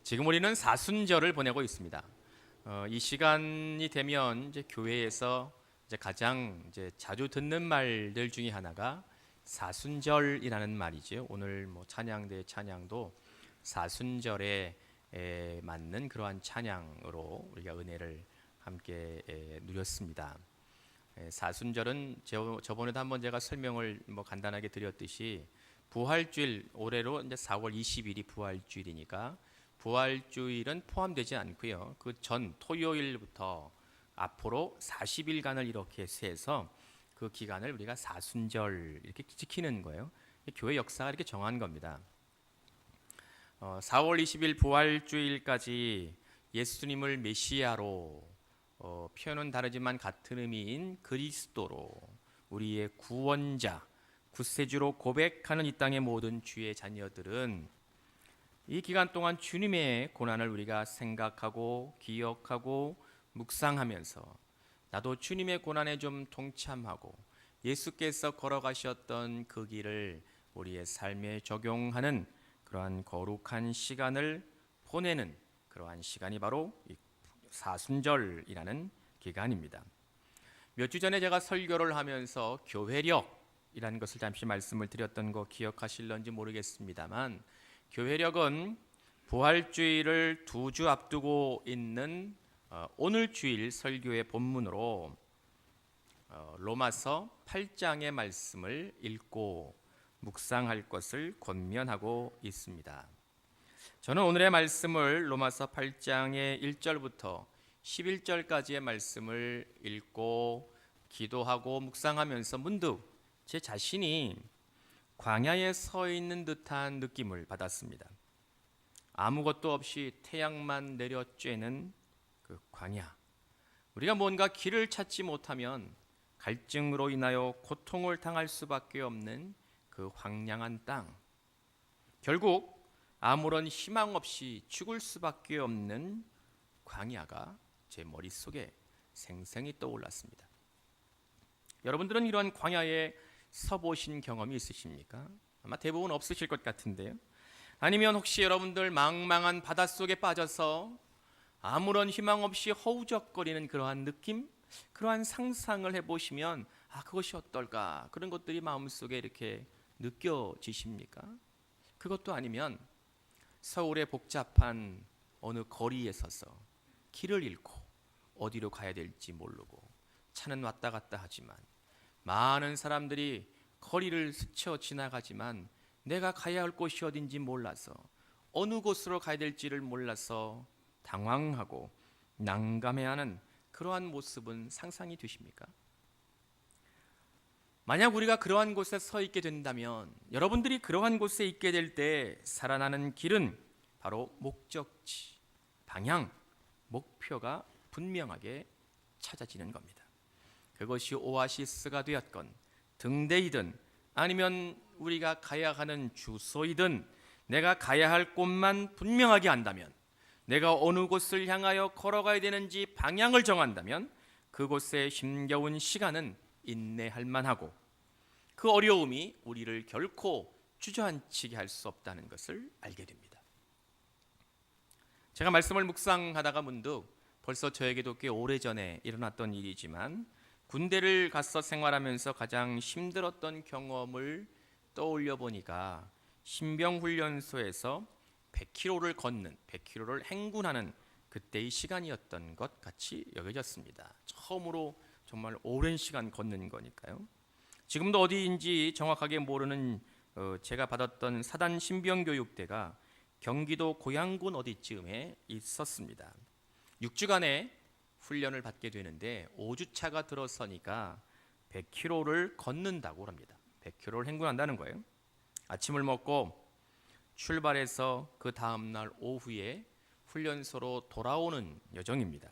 지금 우리는 사순절을 보내고 있습니다. 이 시간이 되면 이제 교회에서 이제 가장 이제 자주 듣는 말들 중에 하나가 사순절이라는 말이죠. 오늘 뭐 찬양대 찬양도 사순절에 맞는 그러한 찬양으로 우리가 은혜를 함께 누렸습니다. 사순절은 저번에도 한번 제가 설명을 뭐 간단하게 드렸듯이 부활주일, 올해로 이제 4월 20일이 부활주일이니까 부활주일은 포함되지 않고요. 그 전 토요일부터 앞으로 40일간을 이렇게 세서 그 기간을 우리가 사순절 이렇게 지키는 거예요. 교회 역사가 이렇게 정한 겁니다. 4월 20일 부활주일까지 예수님을 메시아로, 표현은 다르지만 같은 의미인 그리스도로, 우리의 구원자, 구세주로 고백하는 이 땅의 모든 주의 자녀들은 이 기간 동안 주님의 고난을 우리가 생각하고 기억하고 묵상하면서 나도 주님의 고난에 좀 동참하고 예수께서 걸어가셨던 그 길을 우리의 삶에 적용하는 그러한 거룩한 시간을 보내는 그러한 시간이 바로 이 사순절이라는 기간입니다. 몇 주 전에 제가 설교를 하면서 교회력이라는 것을 잠시 말씀을 드렸던 거 기억하실런지 모르겠습니다만, 교회력은 부활주일을 2주 앞두고 있는 오늘 주일 설교의 본문으로 로마서 8장의 말씀을 읽고 묵상할 것을 권면하고 있습니다. 저는 오늘의 말씀을 로마서 8장의 1절부터 11절까지의 말씀을 읽고 기도하고 묵상하면서 문득 제 자신이 광야에 서 있는 듯한 느낌을 받았습니다. 아무것도 없이 태양만 내려 쬐는 그 광야. 우리가 뭔가 길을 찾지 못하면 갈증으로 인하여 고통을 당할 수밖에 없는 그 황량한 땅. 결국 아무런 희망 없이 죽을 수밖에 없는 광야가 제 머릿속에 생생히 떠올랐습니다. 여러분들은 이런 광야에 서보신 경험이 있으십니까? 아마 대부분 없으실 것 같은데요. 아니면 혹시 여러분들 망망한 바닷속에 빠져서 아무런 희망 없이 허우적거리는 그러한 느낌, 그러한 상상을 해보시면 그것이 어떨까? 그런 것들이 마음속에 이렇게 느껴지십니까? 그것도 아니면 서울의 복잡한 어느 거리에 서서 길을 잃고 어디로 가야 될지 모르고 차는 왔다 갔다 하지만 많은 사람들이 거리를 스쳐 지나가지만 내가 가야 할 곳이 어딘지 몰라서, 어느 곳으로 가야 될지를 몰라서 당황하고 난감해하는 그러한 모습은 상상이 되십니까? 만약 우리가 그러한 곳에 서 있게 된다면, 여러분들이 그러한 곳에 있게 될 때 살아나는 길은 바로 목적지, 방향, 목표가 분명하게 찾아지는 겁니다. 그것이 오아시스가 되었건 등대이든 아니면 우리가 가야 하는 주소이든 내가 가야 할 곳만 분명하게 안다면, 내가 어느 곳을 향하여 걸어가야 되는지 방향을 정한다면 그곳에 힘겨운 시간은 인내할 만하고 그 어려움이 우리를 결코 주저앉히게 할 수 없다는 것을 알게 됩니다. 제가 말씀을 묵상하다가 문득 벌써 저에게도 꽤 오래전에 일어났던 일이지만 군대를 가서 생활하면서 가장 힘들었던 경험을 떠올려 보니까 신병훈련소에서 100km를 걷는, 100km를 행군하는 그때의 시간이었던 것 같이 여겨졌습니다. 처음으로 정말 오랜 시간 걷는 거니까요. 지금도 어디인지 정확하게 모르는 제가 받았던 사단 신병교육대가 경기도 고양군 어디쯤에 있었습니다. 6주간의 훈련을 받게 되는데 5주차가 들어서니까 100km를 걷는다고 합니다. 100km를 행군한다는 거예요. 아침을 먹고 출발해서 그 다음날 오후에 훈련소로 돌아오는 여정입니다.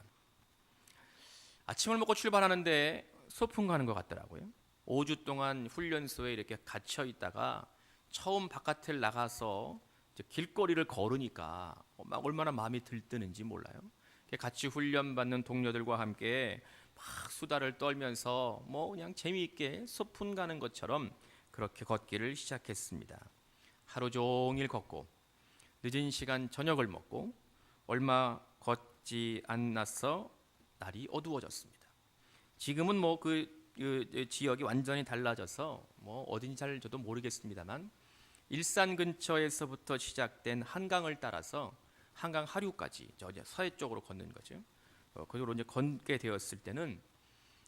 아침을 먹고 출발하는데 소풍 가는 것 같더라고요. 5주 동안 훈련소에 이렇게 갇혀 있다가 처음 바깥을 나가서 길거리를 걸으니까 막 얼마나 마음이 들뜨는지 몰라요. 같이 훈련받는 동료들과 함께 막 수다를 떨면서 그냥 재미있게 소풍 가는 것처럼 그렇게 걷기를 시작했습니다. 하루 종일 걷고 늦은 시간 저녁을 먹고 얼마 걷지 않아서 날이 어두워졌습니다. 지금은 뭐 그 지역이 완전히 달라져서 뭐 어딘지 잘 저도 모르겠습니다만 일산 근처에서부터 시작된 한강을 따라서 한강 하류까지 저 이제 서해 쪽으로 걷는 거죠. 그쪽으로 이제 걷게 되었을 때는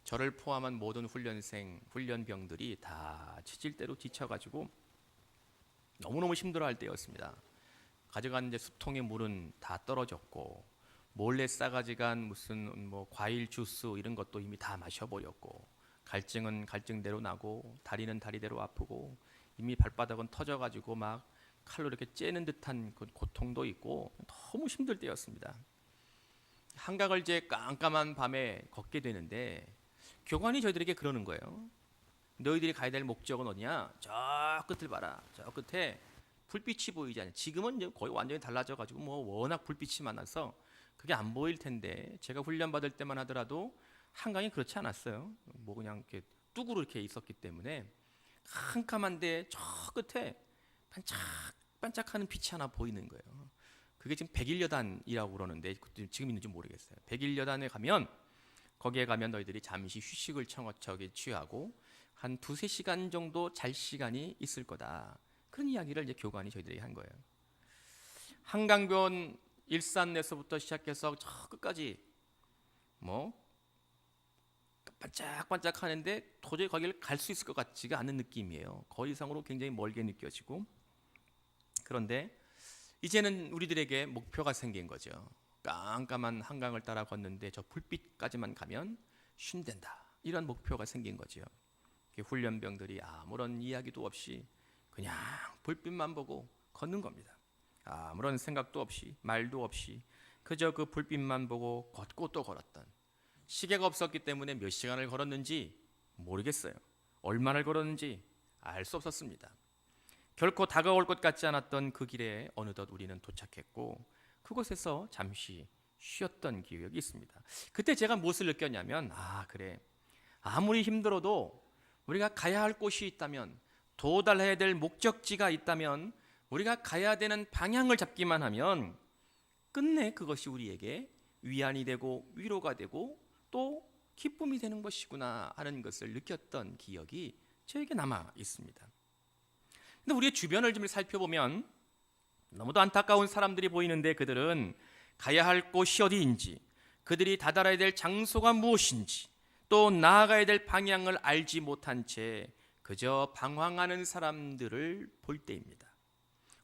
저를 포함한 모든 훈련병들이 다 지칠대로 지쳐가지고 너무너무 힘들어할 때였습니다. 가져간 이제 수통의 물은 다 떨어졌고 몰래 싸가지간 무슨 뭐 과일 주스 이런 것도 이미 다 마셔버렸고 갈증은 갈증대로 나고 다리는 다리대로 아프고 이미 발바닥은 터져가지고 막 칼로 이렇게 째는 듯한 그 고통도 있고 너무 힘들 때였습니다. 한강을 이제 깜깜한 밤에 걷게 되는데 교관이 저희들에게 그러는 거예요. 너희들이 가야 될 목적은 어디냐? 저 끝을 봐라. 저 끝에 불빛이 보이지 않냐. 지금은 이제 거의 완전히 달라져가지고 뭐 워낙 불빛이 많아서 그게 안 보일 텐데 제가 훈련 받을 때만 하더라도 한강이 그렇지 않았어요. 뭐 그냥 이렇게 뚝으로 이렇게 있었기 때문에 캄캄한데 저 끝에 반짝반짝하는 빛이 하나 보이는 거예요. 그게 지금 백일여단이라고 그러는데 지금 있는지 모르겠어요. 백일여단에 가면 거기에 가면 너희들이 잠시 휴식을 청어척에 취하고 한 2-3시간 정도 잘 시간이 있을 거다. 그런 이야기를 이제 교관이 저희들에게 한 거예요. 한강변 일산에서부터 시작해서 저 끝까지 뭐 반짝반짝 하는데 도저히 거기를 갈 수 있을 것 같지가 않은 느낌이에요. 거의 이상으로 굉장히 멀게 느껴지고 그런데 이제는 우리들에게 목표가 생긴 거죠. 깜깜한 한강을 따라 걷는데 저 불빛까지만 가면 쉰댄다. 이런 목표가 생긴 거죠. 훈련병들이 아무런 이야기도 없이 그냥 불빛만 보고 걷는 겁니다. 아무런 생각도 없이 말도 없이 그저 그 불빛만 보고 걷고 또 걸었던 시계가 없었기 때문에 몇 시간을 걸었는지 모르겠어요. 얼마나 걸었는지 알 수 없었습니다. 결코 다가올 것 같지 않았던 그 길에 어느덧 우리는 도착했고 그곳에서 잠시 쉬었던 기억이 있습니다. 그때 제가 무엇을 느꼈냐면 그래 아무리 힘들어도 우리가 가야 할 곳이 있다면 도달해야 될 목적지가 있다면 우리가 가야 되는 방향을 잡기만 하면 끝내 그것이 우리에게 위안이 되고 위로가 되고 또 기쁨이 되는 것이구나 하는 것을 느꼈던 기억이 저에게 남아 있습니다. 근데 우리의 주변을 좀 살펴보면 너무도 안타까운 사람들이 보이는데 그들은 가야 할 곳이 어디인지 그들이 다다라야 될 장소가 무엇인지 또 나아가야 될 방향을 알지 못한 채 그저 방황하는 사람들을 볼 때입니다.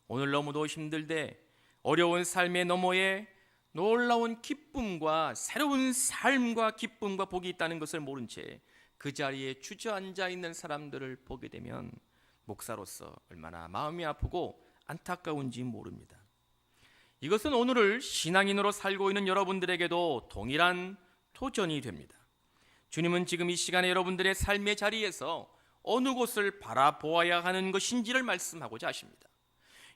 오늘 너무도 힘들되 어려운 삶의 너머에 놀라운 기쁨과 새로운 삶과 기쁨과 복이 있다는 것을 모른 채 그 자리에 주저앉아 있는 사람들을 보게 되면 목사로서 얼마나 마음이 아프고 안타까운지 모릅니다. 이것은 오늘을 신앙인으로 살고 있는 여러분들에게도 동일한 도전이 됩니다. 주님은 지금 이 시간에 여러분들의 삶의 자리에서 어느 곳을 바라보아야 하는 것인지를 말씀하고자 하십니다.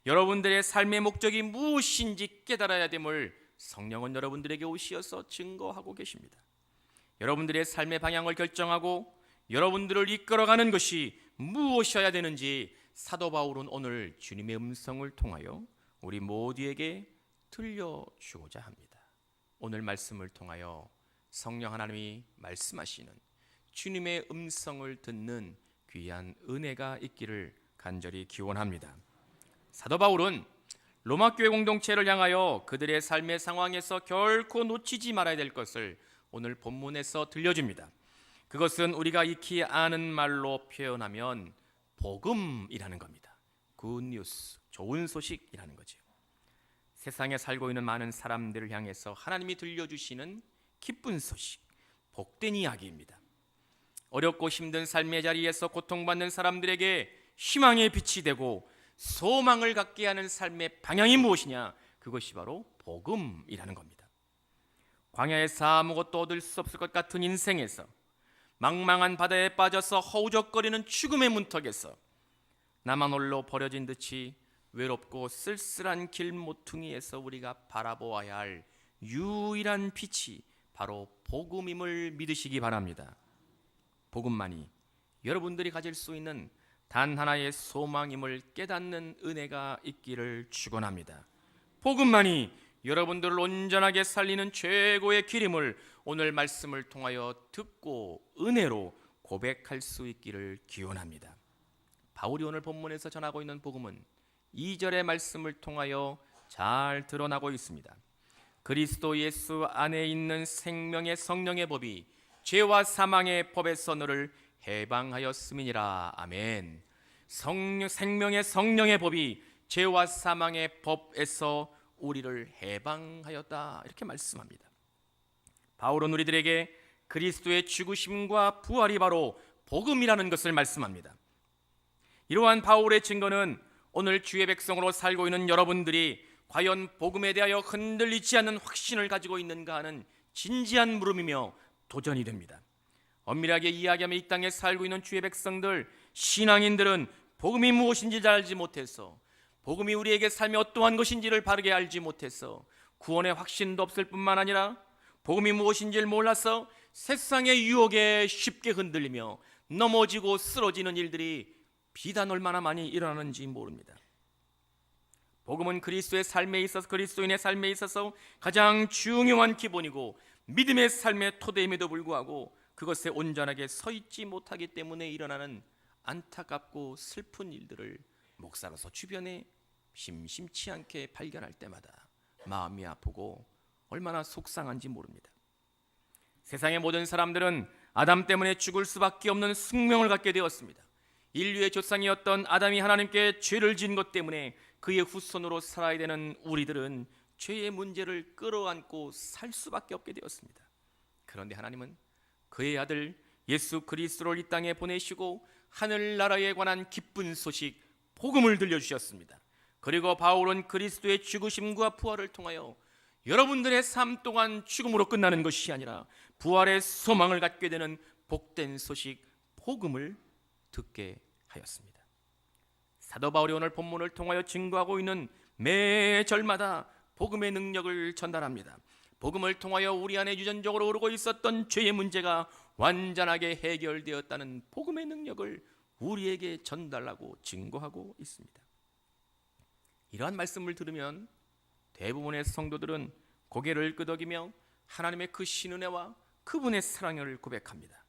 여러분들의 삶의 목적이 무엇인지 깨달아야 됨을 성령은 여러분들에게 오시어서 증거하고 계십니다. 여러분들의 삶의 방향을 결정하고 여러분들을 이끌어가는 것이 무엇이어야 되는지 사도 바울은 오늘 주님의 음성을 통하여 우리 모두에게 들려주고자 합니다. 오늘 말씀을 통하여 성령 하나님이 말씀하시는 주님의 음성을 듣는 귀한 은혜가 있기를 간절히 기원합니다. 사도 바울은 로마 교회 공동체를 향하여 그들의 삶의 상황에서 결코 놓치지 말아야 될 것을 오늘 본문에서 들려줍니다. 그것은 우리가 익히 아는 말로 표현하면 복음이라는 겁니다. 굿뉴스, 좋은 소식이라는 거죠. 세상에 살고 있는 많은 사람들을 향해서 하나님이 들려주시는 기쁜 소식, 복된 이야기입니다. 어렵고 힘든 삶의 자리에서 고통받는 사람들에게 희망의 빛이 되고 소망을 갖게 하는 삶의 방향이 무엇이냐? 그것이 바로 복음이라는 겁니다. 광야에서 아무것도 얻을 수 없을 것 같은 인생에서 망망한 바다에 빠져서 허우적거리는 죽음의 문턱에서 나만 홀로 버려진 듯이 외롭고 쓸쓸한 길모퉁이에서 우리가 바라보아야 할 유일한 빛이 바로 복음임을 믿으시기 바랍니다. 복음만이 여러분들이 가질 수 있는 단 하나의 소망임을 깨닫는 은혜가 있기를 축원합니다. 복음만이 여러분들을 온전하게 살리는 최고의 기름을 오늘 말씀을 통하여 듣고 은혜로 고백할 수 있기를 기원합니다. 바울이 오늘 본문에서 전하고 있는 복음은 2절의 말씀을 통하여 잘 드러나고 있습니다. 그리스도 예수 안에 있는 생명의 성령의 법이 죄와 사망의 법에서 너를 해방하였음이니라. 아멘. 생명의 성령의 법이 죄와 사망의 법에서 우리를 해방하였다, 이렇게 말씀합니다. 바울은 우리들에게 그리스도의 죽으심과 부활이 바로 복음이라는 것을 말씀합니다. 이러한 바울의 증거는 오늘 주의 백성으로 살고 있는 여러분들이 과연 복음에 대하여 흔들리지 않는 확신을 가지고 있는가 하는 진지한 물음이며 도전이 됩니다. 엄밀하게 이야기하면 이 땅에 살고 있는 주의 백성들, 신앙인들은 복음이 무엇인지 잘 알지 못해서, 복음이 우리에게 삶이 어떠한 것인지를 바르게 알지 못해서 구원의 확신도 없을 뿐만 아니라 복음이 무엇인지를 몰라서 세상의 유혹에 쉽게 흔들리며 넘어지고 쓰러지는 일들이 비단 얼마나 많이 일어나는지 모릅니다. 복음은 그리스도의 삶에 있어서, 그리스도인의 삶에 있어서 가장 중요한 기본이고 믿음의 삶의 토대임에도 불구하고 그것에 온전하게 서 있지 못하기 때문에 일어나는 안타깝고 슬픈 일들을 목사로서 주변에 심심치 않게 발견할 때마다 마음이 아프고 얼마나 속상한지 모릅니다. 세상의 모든 사람들은 아담 때문에 죽을 수밖에 없는 숙명을 갖게 되었습니다. 인류의 조상이었던 아담이 하나님께 죄를 지은 것 때문에 그의 후손으로 살아야 되는 우리들은 죄의 문제를 끌어안고 살 수밖에 없게 되었습니다. 그런데 하나님은 그의 아들 예수 그리스도를 이 땅에 보내시고 하늘나라에 관한 기쁜 소식 복음을 들려주셨습니다. 그리고 바울은 그리스도의 죽으심과 부활을 통하여 여러분들의 삶 동안 죽음으로 끝나는 것이 아니라 부활의 소망을 갖게 되는 복된 소식 복음을 듣게 하였습니다. 사도 바울이 오늘 본문을 통하여 증거하고 있는 매 절마다 복음의 능력을 전달합니다. 복음을 통하여 우리 안에 유전적으로 오르고 있었던 죄의 문제가 완전하게 해결되었다는 복음의 능력을 우리에게 전달하고 증거하고 있습니다. 이러한 말씀을 들으면 대부분의 성도들은 고개를 끄덕이며 하나님의 그 신은혜와 그분의 사랑을 고백합니다.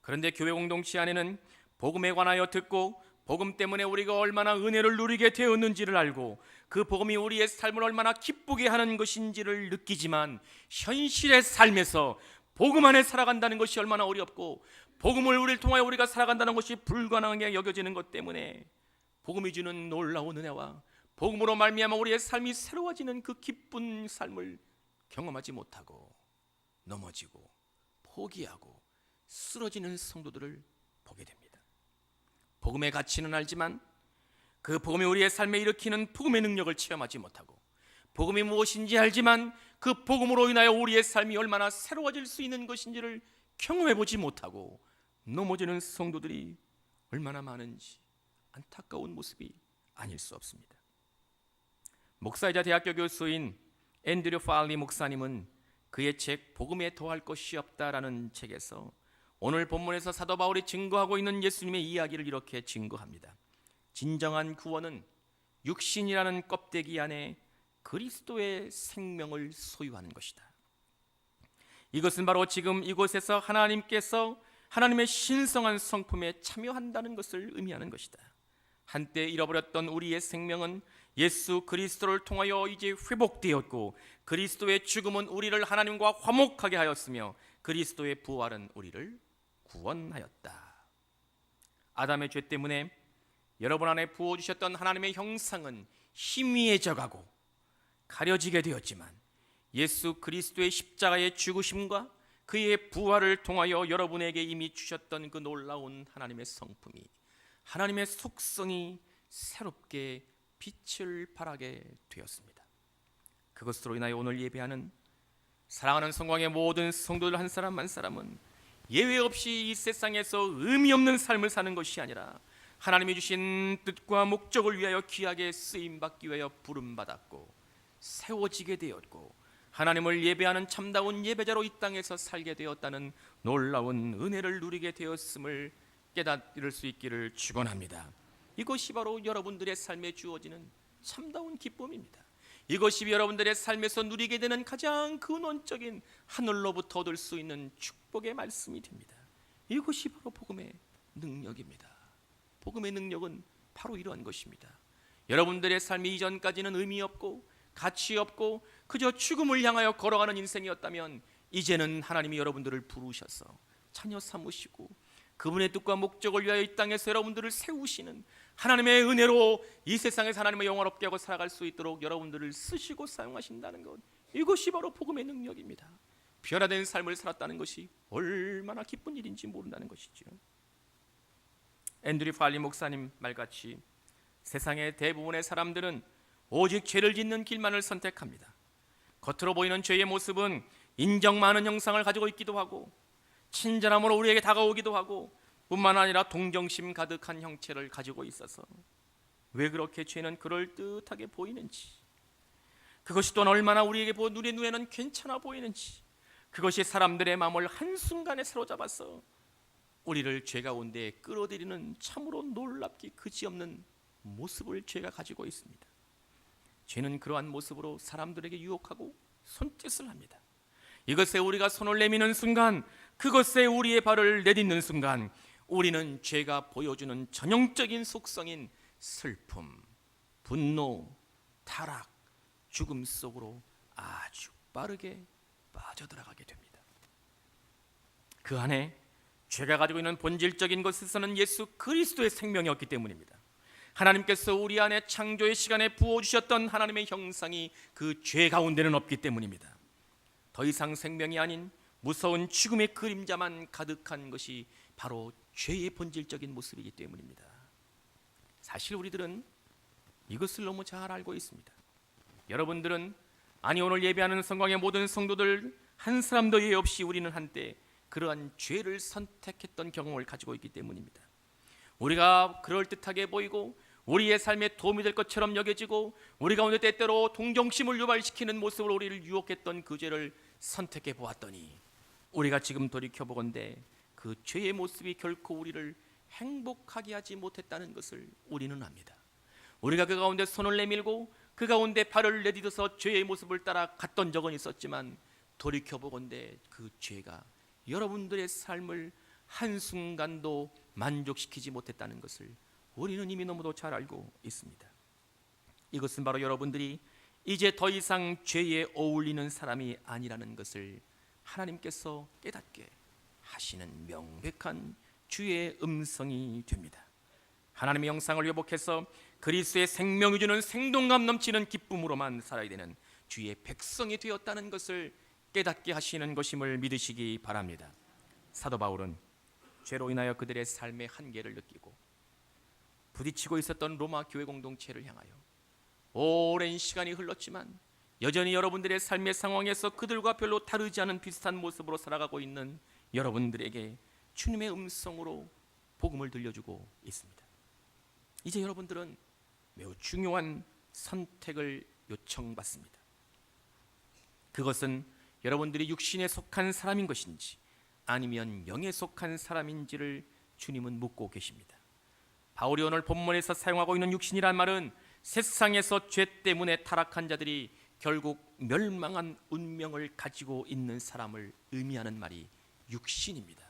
그런데 교회 공동체 안에는 복음에 관하여 듣고 복음 때문에 우리가 얼마나 은혜를 누리게 되었는지를 알고 그 복음이 우리의 삶을 얼마나 기쁘게 하는 것인지를 느끼지만 현실의 삶에서 복음 안에 살아간다는 것이 얼마나 어렵고 복음을 우리를 통하여 우리가 살아간다는 것이 불가능하게 여겨지는 것 때문에 복음이 주는 놀라운 은혜와 복음으로 말미암아 우리의 삶이 새로워지는 그 기쁜 삶을 경험하지 못하고 넘어지고 포기하고 쓰러지는 성도들을 보게 됩니다. 복음의 가치는 알지만 그 복음이 우리의 삶에 일으키는 복음의 능력을 체험하지 못하고 복음이 무엇인지 알지만 그 복음으로 인하여 우리의 삶이 얼마나 새로워질 수 있는 것인지를 경험해보지 못하고 넘어지는 성도들이 얼마나 많은지 안타까운 모습이 아닐 수 없습니다. 목사이자 대학교 교수인 앤드류 팔리 목사님은 그의 책 복음에 더할 것이 없다라는 책에서 오늘 본문에서 사도 바울이 증거하고 있는 예수님의 이야기를 이렇게 증거합니다. 진정한 구원은 육신이라는 껍데기 안에 그리스도의 생명을 소유하는 것이다. 이것은 바로 지금 이곳에서 하나님께서 하나님의 신성한 성품에 참여한다는 것을 의미하는 것이다. 한때 잃어버렸던 우리의 생명은 예수 그리스도를 통하여 이제 회복되었고 그리스도의 죽음은 우리를 하나님과 화목하게 하였으며 그리스도의 부활은 우리를 구원하였다. 아담의 죄 때문에 여러분 안에 부어주셨던 하나님의 형상은 희미해져가고 가려지게 되었지만 예수 그리스도의 십자가의 죽으심과 그의 부활을 통하여 여러분에게 이미 주셨던 그 놀라운 하나님의 성품이 하나님의 속성이 새롭게 빛을 발하게 되었습니다. 그것으로 인하여 오늘 예배하는 사랑하는 성광의 모든 성도들 한 사람 한 사람은 예외 없이 이 세상에서 의미 없는 삶을 사는 것이 아니라 하나님이 주신 뜻과 목적을 위하여 귀하게 쓰임받기 위하여 부름받았고 세워지게 되었고 하나님을 예배하는 참다운 예배자로 이 땅에서 살게 되었다는 놀라운 은혜를 누리게 되었음을 깨닫을 수 있기를 축원합니다. 이것이 바로 여러분들의 삶에 주어지는 참다운 기쁨입니다. 이것이 여러분들의 삶에서 누리게 되는 가장 근원적인 하늘로부터 얻을 수 있는 축복의 말씀이 됩니다. 이것이 바로 복음의 능력입니다. 복음의 능력은 바로 이러한 것입니다. 여러분들의 삶이 이전까지는 의미 없고 가치 없고 그저 죽음을 향하여 걸어가는 인생이었다면, 이제는 하나님이 여러분들을 부르셔서 자녀 삼으시고 그분의 뜻과 목적을 위하여 이 땅에서 여러분들을 세우시는 하나님의 은혜로 이 세상에서 하나님을 영화롭게 하고 살아갈 수 있도록 여러분들을 쓰시고 사용하신다는 것, 이것이 바로 복음의 능력입니다. 변화된 삶을 살았다는 것이 얼마나 기쁜 일인지 모른다는 것이죠. 앤드류 팔리 목사님 말같이 세상의 대부분의 사람들은 오직 죄를 짓는 길만을 선택합니다. 겉으로 보이는 죄의 모습은 인정 많은 형상을 가지고 있기도 하고 친절함으로 우리에게 다가오기도 하고 뿐만 아니라 동정심 가득한 형체를 가지고 있어서 왜 그렇게 죄는 그럴듯하게 보이는지, 그것이 또한 얼마나 우리에게 우리 눈에는 괜찮아 보이는지, 그것이 사람들의 마음을 한순간에 사로잡아서 우리를 죄 가운데 끌어들이는 참으로 놀랍기 그지없는 모습을 죄가 가지고 있습니다. 죄는 그러한 모습으로 사람들에게 유혹하고 손짓을 합니다. 이것에 우리가 손을 내미는 순간, 그것에 우리의 발을 내딛는 순간, 우리는 죄가 보여주는 전형적인 속성인 슬픔, 분노, 타락, 죽음 속으로 아주 빠르게 빠져들어가게 됩니다. 그 안에 죄가 가지고 있는 본질적인 것에서는 예수 그리스도의 생명이 없기 때문입니다. 하나님께서 우리 안에 창조의 시간에 부어주셨던 하나님의 형상이 그 죄 가운데는 없기 때문입니다. 더 이상 생명이 아닌 무서운 죽음의 그림자만 가득한 것이 바로 죄의 본질적인 모습이기 때문입니다. 사실 우리들은 이것을 너무 잘 알고 있습니다. 여러분들은, 아니 오늘 예배하는 성광의 모든 성도들 한 사람도 예외 없이 우리는 한때 그러한 죄를 선택했던 경험을 가지고 있기 때문입니다. 우리가 그럴듯하게 보이고 우리의 삶에 도움이 될 것처럼 여겨지고 우리 가운데 때때로 동정심을 유발시키는 모습으로 우리를 유혹했던 그 죄를 선택해 보았더니, 우리가 지금 돌이켜보건대 그 죄의 모습이 결코 우리를 행복하게 하지 못했다는 것을 우리는 압니다. 우리가 그 가운데 손을 내밀고 그 가운데 발을 내딛어서 죄의 모습을 따라 갔던 적은 있었지만, 돌이켜보건대 그 죄가 여러분들의 삶을 한순간도 만족시키지 못했다는 것을 우리는 이미 너무도 잘 알고 있습니다. 이것은 바로 여러분들이 이제 더 이상 죄에 어울리는 사람이 아니라는 것을 하나님께서 깨닫게 하시는 명백한 주의 음성이 됩니다. 하나님의 형상을 회복해서 그리스도의 생명이 주는 생동감 넘치는 기쁨으로만 살아야 되는 주의 백성이 되었다는 것을 깨닫게 하시는 것임을 믿으시기 바랍니다. 사도 바울은 죄로 인하여 그들의 삶의 한계를 느끼고 부딪히고 있었던 로마 교회 공동체를 향하여 오랜 시간이 흘렀지만 여전히 여러분들의 삶의 상황에서 그들과 별로 다르지 않은 비슷한 모습으로 살아가고 있는 여러분들에게 주님의 음성으로 복음을 들려주고 있습니다. 이제 여러분들은 매우 중요한 선택을 요청받습니다. 그것은 여러분들이 육신에 속한 사람인 것인지 아니면 영에 속한 사람인지를 주님은 묻고 계십니다. 바울이 오늘 본문에서 사용하고 있는 육신이란 말은 세상에서 죄 때문에 타락한 자들이 결국 멸망한 운명을 가지고 있는 사람을 의미하는 말이 육신입니다.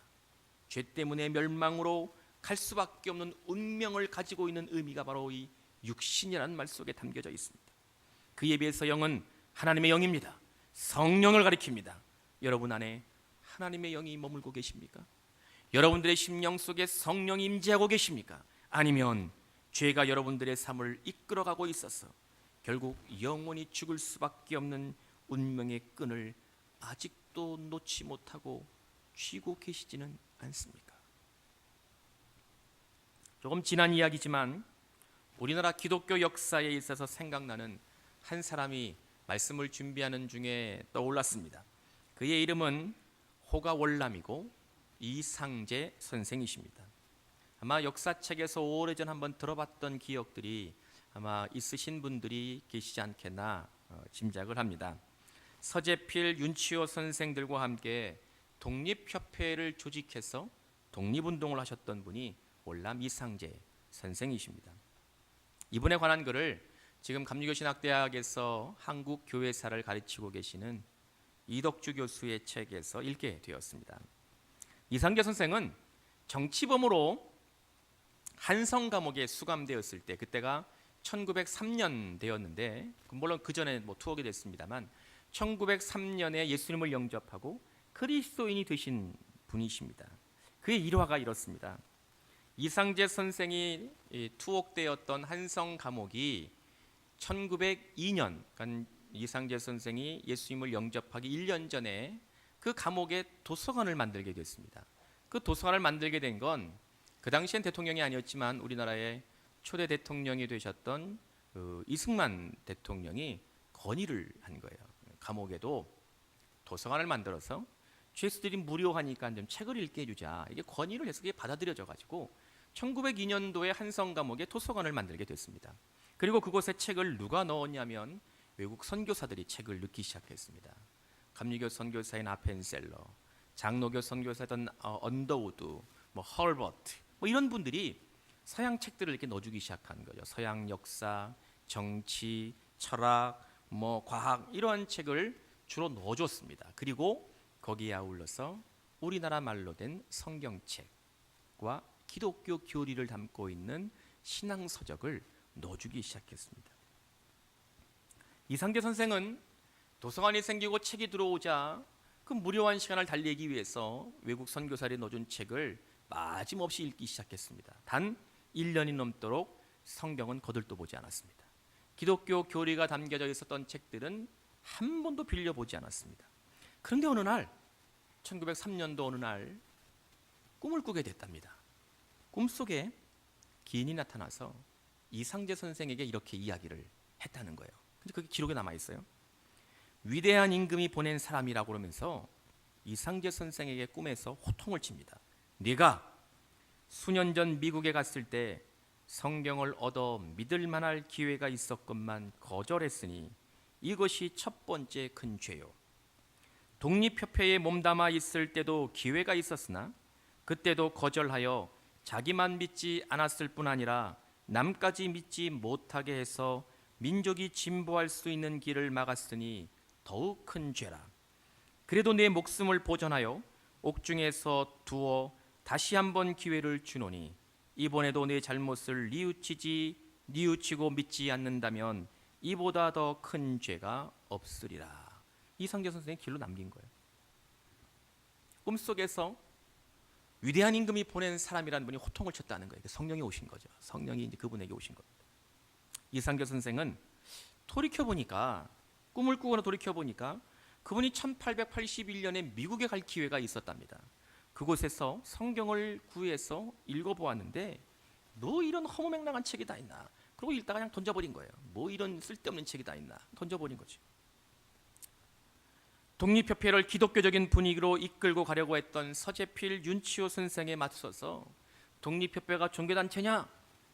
죄 때문에 멸망으로 갈 수밖에 없는 운명을 가지고 있는 의미가 바로 이 육신이라는 말 속에 담겨져 있습니다. 그에 비해서 영은 하나님의 영입니다. 성령을 가리킵니다. 여러분 안에 하나님의 영이 머물고 계십니까? 여러분들의 심령 속에 성령이 임재하고 계십니까? 아니면 죄가 여러분들의 삶을 이끌어가고 있어서 결국 영원히 죽을 수밖에 없는 운명의 끈을 아직도 놓지 못하고 쥐고 계시지는 않습니까? 조금 지난 이야기지만 우리나라 기독교 역사에 있어서 생각나는 한 사람이 말씀을 준비하는 중에 떠올랐습니다. 그의 이름은 호가월남이고 이상재 선생이십니다. 아마 역사책에서 오래전 한번 들어봤던 기억들이 아마 있으신 분들이 계시지 않겠나 짐작을 합니다. 서재필, 윤치호 선생들과 함께 독립협회를 조직해서 독립운동을 하셨던 분이 월남 이상재 선생이십니다. 이분에 관한 글을 지금 감리교신학대학에서 한국 교회사를 가르치고 계시는 이덕주 교수의 책에서 읽게 되었습니다. 이상재 선생은 정치범으로 한성 감옥에 수감되었을 때, 그때가 1903년 되었는데, 물론 그 전에 투옥이 됐습니다만 1903년에 예수님을 영접하고 그리스도인이 되신 분이십니다. 그의 일화가 이렇습니다. 이상재 선생이 투옥되었던 한성 감옥이 1902년, 그러니까 이상재 선생이 예수님을 영접하기 1년 전에 그 감옥에 도서관을 만들게 됐습니다. 그 도서관을 만들게 된 건 그 당시엔 대통령이 아니었지만 우리나라의 초대 대통령이 되셨던 이승만 대통령이 건의를 한 거예요. 감옥에도 도서관을 만들어서 죄수들이 무료하니까 좀 책을 읽게 해주자. 이게 건의를 해서 그게 받아들여져 가지고 1902년도에 한성 감옥에 도서관을 만들게 됐습니다. 그리고 그곳에 책을 누가 넣었냐면 외국 선교사들이 책을 넣기 시작했습니다. 감리교 선교사인 아펜셀러, 장로교 선교사던 언더우드, 헐버트, 이런 분들이 서양 책들을 이렇게 넣어주기 시작한 거죠. 서양 역사, 정치, 철학, 과학 이러한 책을 주로 넣어줬습니다. 그리고 거기에 아울러서 우리나라 말로 된 성경책과 기독교 교리를 담고 있는 신앙서적을 넣어주기 시작했습니다. 이상재 선생은 도서관이 생기고 책이 들어오자 그 무료한 시간을 달리기 위해서 외국 선교사들이 넣어준 책을 마짐없이 읽기 시작했습니다. 단 1년이 넘도록 성경은 거들떠보지 않았습니다. 기독교 교리가 담겨져 있었던 책들은 한 번도 빌려보지 않았습니다. 그런데 어느 날 1903년도 어느 날 꿈을 꾸게 됐답니다. 꿈속에 기인이 나타나서 이상재 선생에게 이렇게 이야기를 했다는 거예요. 근데 그게 기록에 남아 있어요. 위대한 임금이 보낸 사람이라고 그러면서 이상재 선생에게 꿈에서 호통을 칩니다. 네가 수년 전 미국에 갔을 때 성경을 얻어 믿을 만할 기회가 있었건만 거절했으니 이것이 첫 번째 큰 죄요. 독립협회에 몸담아 있을 때도 기회가 있었으나 그때도 거절하여 자기만 믿지 않았을 뿐 아니라 남까지 믿지 못하게 해서 민족이 진보할 수 있는 길을 막았으니 더욱 큰 죄라. 그래도 내 목숨을 보존하여 옥중에서 두어 다시 한번 기회를 주노니 이번에도 내 잘못을 뉘우치고 믿지 않는다면 이보다 더 큰 죄가 없으리라. 이상재 선생이 길로 남긴 거예요. 꿈속에서 위대한 임금이 보낸 사람이라는 분이 호통을 쳤다는 거예요. 성령이 오신 거죠. 성령이 이제 그분에게 오신 겁니다. 이상재 선생은 돌이켜보니까, 꿈을 꾸거나 돌이켜보니까 그분이 1881년에 미국에 갈 기회가 있었답니다. 그곳에서 성경을 구해서 읽어보았는데 이런 허무맹랑한 책이 다 있나. 그리고 읽다가 그냥 던져버린 거예요. 이런 쓸데없는 책이 다 있나. 던져버린 거죠. 독립협회를 기독교적인 분위기로 이끌고 가려고 했던 서재필 윤치호 선생에 맞서서 독립협회가 종교단체냐?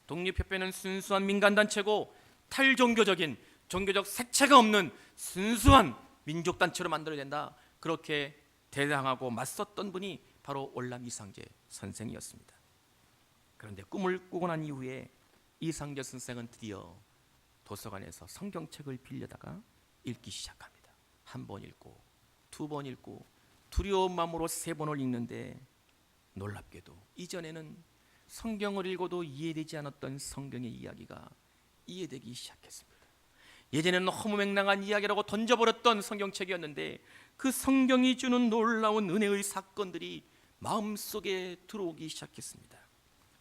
독립협회는 순수한 민간단체고 탈종교적인 종교적 색채가 없는 순수한 민족단체로 만들어야 된다. 그렇게 대항하고 맞섰던 분이 바로 올람 이상재 선생이었습니다. 그런데 꿈을 꾸고 난 이후에 이상재 선생은 드디어 도서관에서 성경책을 빌려다가 읽기 시작합니다. 한 번 읽고 두 번 읽고 두려운 마음으로 세 번을 읽는데 놀랍게도 이전에는 성경을 읽어도 이해되지 않았던 성경의 이야기가 이해되기 시작했습니다. 예전에는 허무맹랑한 이야기라고 던져버렸던 성경책이었는데 그 성경이 주는 놀라운 은혜의 사건들이 마음속에 들어오기 시작했습니다.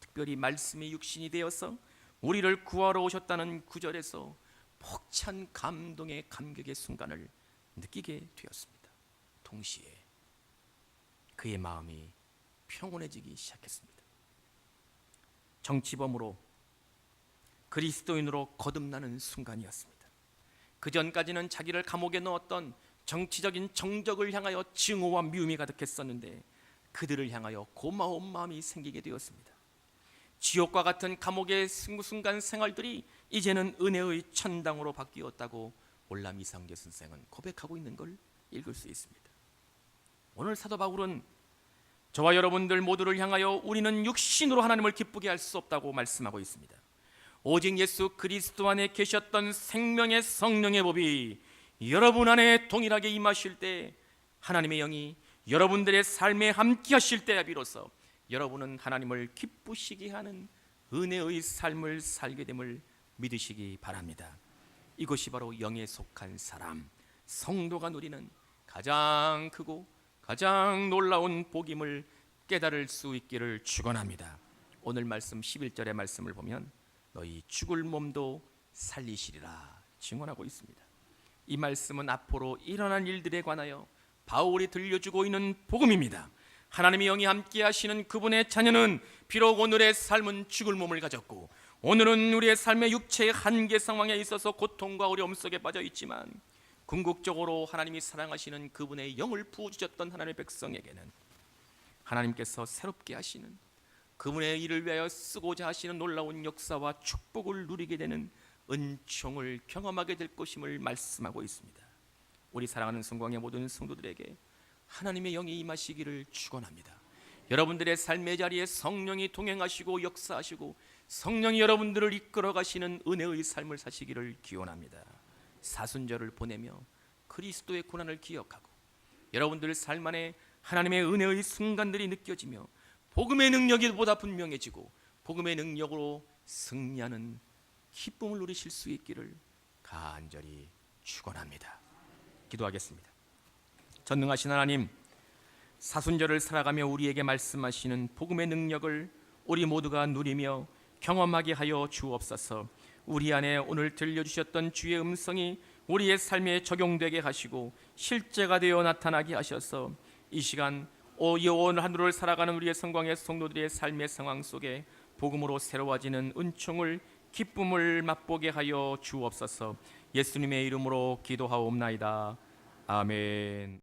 특별히 말씀이 육신이 되어서 우리를 구하러 오셨다는 구절에서 벅찬 감동의 감격의 순간을 느끼게 되었습니다. 동시에 그의 마음이 평온해지기 시작했습니다. 정치범으로 그리스도인으로 거듭나는 순간이었습니다. 그 전까지는 자기를 감옥에 넣었던 정치적인 정적을 향하여 증오와 미움이 가득했었는데 그들을 향하여 고마운 마음이 생기게 되었습니다. 지옥과 같은 감옥의 순간 생활들이 이제는 은혜의 천당으로 바뀌었다고 올람 이상재 선생은 고백하고 있는 걸 읽을 수 있습니다. 오늘 사도 바울은 저와 여러분들 모두를 향하여 우리는 육신으로 하나님을 기쁘게 할 수 없다고 말씀하고 있습니다. 오직 예수 그리스도 안에 계셨던 생명의 성령의 법이 여러분 안에 동일하게 임하실 때, 하나님의 영이 여러분들의 삶에 함께 하실 때야 비로소 여러분은 하나님을 기쁘시게 하는 은혜의 삶을 살게 됨을 믿으시기 바랍니다. 이것이 바로 영에 속한 사람, 성도가 누리는 가장 크고 가장 놀라운 복임을 깨달을 수 있기를 축원합니다. 오늘 말씀 11절의 말씀을 보면 너희 죽을 몸도 살리시리라 증언하고 있습니다. 이 말씀은 앞으로 일어난 일들에 관하여 바울이 들려주고 있는 복음입니다. 하나님의 영이 함께 하시는 그분의 자녀는 비록 오늘의 삶은 죽을 몸을 가졌고, 오늘은 우리의 삶의 육체의 한계 상황에 있어서 고통과 어려움 속에 빠져 있지만, 궁극적으로 하나님이 사랑하시는 그분의 영을 부어주셨던 하나님의 백성에게는 하나님께서 새롭게 하시는, 그분의 일을 위하여 쓰고자 하시는 놀라운 역사와 축복을 누리게 되는 은총을 경험하게 될 것임을 말씀하고 있습니다. 우리 사랑하는 성광의 모든 성도들에게 하나님의 영이 임하시기를 축원합니다. 여러분들의 삶의 자리에 성령이 동행하시고 역사하시고 성령이 여러분들을 이끌어 가시는 은혜의 삶을 사시기를 기원합니다. 사순절을 보내며 그리스도의 고난을 기억하고 여러분들 삶 안에 하나님의 은혜의 순간들이 느껴지며 복음의 능력이 보다 분명해지고 복음의 능력으로 승리하는 기쁨을 누리실 수 있기를 간절히 축원합니다. 기도하겠습니다. 전능하신 하나님, 사순절을 살아가며 우리에게 말씀하시는 복음의 능력을 우리 모두가 누리며 경험하게 하여 주옵소서. 우리 안에 오늘 들려주셨던 주의 음성이 우리의 삶에 적용되게 하시고 실제가 되어 나타나게 하셔서 이 시간 오늘 하루를 살아가는 우리의 성광의 성도들의 삶의 상황 속에 복음으로 새로워지는 은총을, 기쁨을 맛보게 하여 주옵소서. 예수님의 이름으로 기도하옵나이다. 아멘.